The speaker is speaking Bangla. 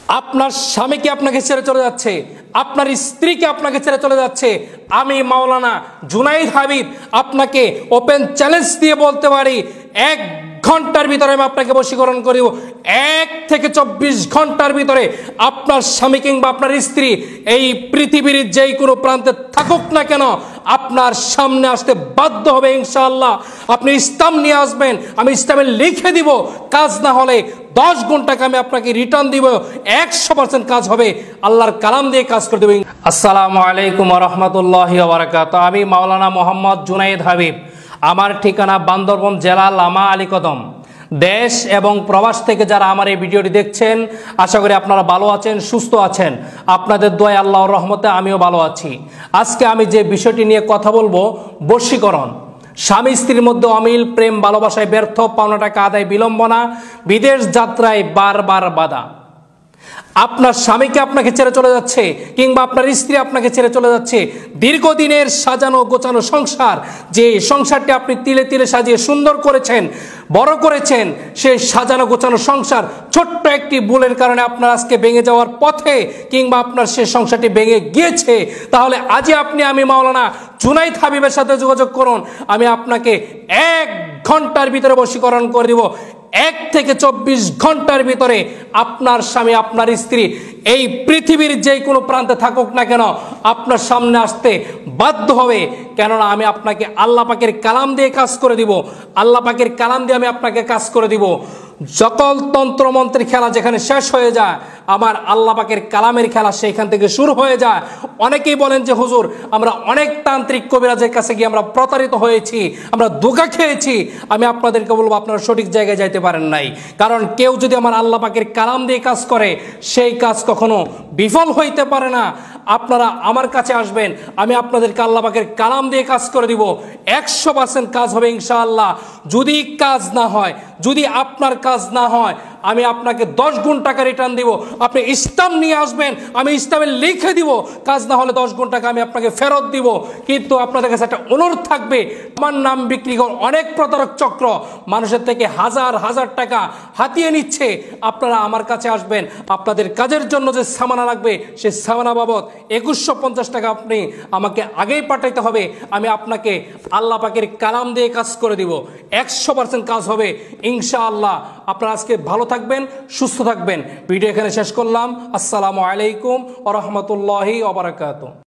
আপনার স্বামীকে আপনাকে ছেড়ে চলে যাচ্ছে, আপনার স্ত্রীকে আপনাকে ছেড়ে চলে যাচ্ছে, আমি মাওলানা জুনাইদ হাবিব আপনাকে ওপেন চ্যালেঞ্জ দিয়ে বলতে পারি 1 ঘন্টার ভিতরে আমি আপনাকে বশীকরণ করিব। 1 থেকে 24 ঘন্টার ভিতরে আপনার স্বামী কিংবা আপনার স্ত্রী এই পৃথিবীর যেই কোনো প্রান্তে থাকুক না কেন আপনার সামনে আসতে বাধ্য হবে ইনশাআল্লাহ। আপনি ইসলাম নিয়ে আসবেন, আমি ইসলামে লিখে দিব। কাজ না হলে 10 ঘন্টাকে আমি আপনাকে রিটার্ন দিব, 100% কাজ হবে। আল্লাহর কালাম দিয়ে কাজ করে দেব। আসসালামু আলাইকুম ওয়া রাহমাতুল্লাহি ওয়া বারাকাতুহু। আমি মাওলানা মোহাম্মদ জুনাইদ হাবিব। আমার ঠিকানা বান্দরবান জেলা লামা আলী কদম। দেশ এবং প্রবাস থেকে যারা আমার এই ভিডিওটি দেখছেন, আশা করি আপনারা ভালো আছেন, সুস্থ আছেন। আপনাদের দোয়ায় আল্লাহর রহমতে আমিও ভালো আছি। আজকে আমি যে বিষয়টি নিয়ে কথা বলবো, বশীকরণ। স্বামী স্ত্রীর মধ্যে অমিল, প্রেম ভালোবাসায় ব্যর্থ, পাওনা টাকা আদায় বিলম্বনা, বিদেশ যাত্রায় বারবার বাধা। আপনার স্বামীকে আপনাকে ছেড়ে চলে যাচ্ছে কিংবা আপনার স্ত্রী আপনাকে ছেড়ে চলে যাচ্ছে। দীর্ঘদিনের সাজানো গোছানো সংসার, যে সংসারটি আপনি তিলে তিলে সাজিয়ে সুন্দর করেছেন, বড় করেছেন, সেই সাজানো গোছানো সংসার ছোট্ট একটি ভুলের কারণে আপনার আজকে ভেঙে যাওয়ার পথে কিংবা আপনার সেই সংসারটি ভেঙে গিয়েছে। তাহলে আজই আপনি আমি মাওলানা জুনাইদ হাবিবের সাথে যোগাযোগ করুন। আমি আপনাকে 1 ঘন্টার ভিতরে বশীকরণ করে দিব। 1 থেকে 24 ঘন্টার ভিতরে আপনার স্বামী আপনার স্ত্রী এই পৃথিবীর যে কোনো প্রান্তে থাকুক না কেন আপনার সামনে আসতে বাধ্য হবে। কেননা আমি আপনাকে আল্লাহ পাকের কালাম দিয়ে কাজ করে দিব। আল্লাহ পাকের কালাম দিয়ে আমি আপনাকে কাজ করে দিব। সকল তন্ত্রমন্ত্রের খেলা যেখানে শেষ হয়ে যায়, আমার আল্লাহ পাকের কালামের খেলা সেইখান থেকে শুরু হয়ে যায়। অনেকেই বলেন যে হুজুর, আমরা অনেক তান্ত্রিক কবিরাজের কাছে গিয়ে আমরা প্রতারিত হয়েছি, আমরা ধোঁকা খেয়েছি। আমি আপনাদেরকে বলবো, আপনারা সঠিক জায়গায় যাইতে পারেন নাই। কারণ কেউ যদি আমার আল্লাহ পাকের কালাম দিয়ে কাজ করে, সেই কাজ কখনো বিফল হইতে পারে না। আপনারা আমার কাছে আসবেন, আমি আপনাদেরকে আল্লাহ পাকের কালাম দিয়ে কাজ করে দিব। 100% কাজ হবে ইনশাআল্লাহ। যদি কাজ না হয়, যদি আপনার কাজ না হয়, আমি আপনাকে 10 গুণ টাকা রিটার্ন দিব। আপনি ইসলাম নিয়ে আসবেন, আমি ইসলামে লিখে দিব। কাজ না হলে 10 গুণ টাকা আমি আপনাকে ফেরত দিব। কিন্তু আপনাদের কাছে একটা অনুরোধ থাকবে, আমার নাম বিক্রি করে অনেক প্রতারক চক্র মানুষের থেকে হাজার হাজার টাকা হাতিয়ে নিচ্ছে। আপনারা আমার কাছে আসবেন, আপনাদের কাজের জন্য যে সামানা লাগবে সেই সামানা বাবদ 2150 টাকা আপনি আমাকে আগেই পাঠাইতে হবে। আমি আপনাকে আল্লাহ পাকের কালাম দিয়ে কাজ করে দিব। 100% কাজ হবে ইনশাআল্লাহ। আপনারা আজকে ভালো থাকবেন, সুস্থ থাকবেন। ভিডিও এখানে শেষ করলাম। আসসালামু আলাইকুম ওয়া রাহমাতুল্লাহি ওয়া বারাকাতুহু।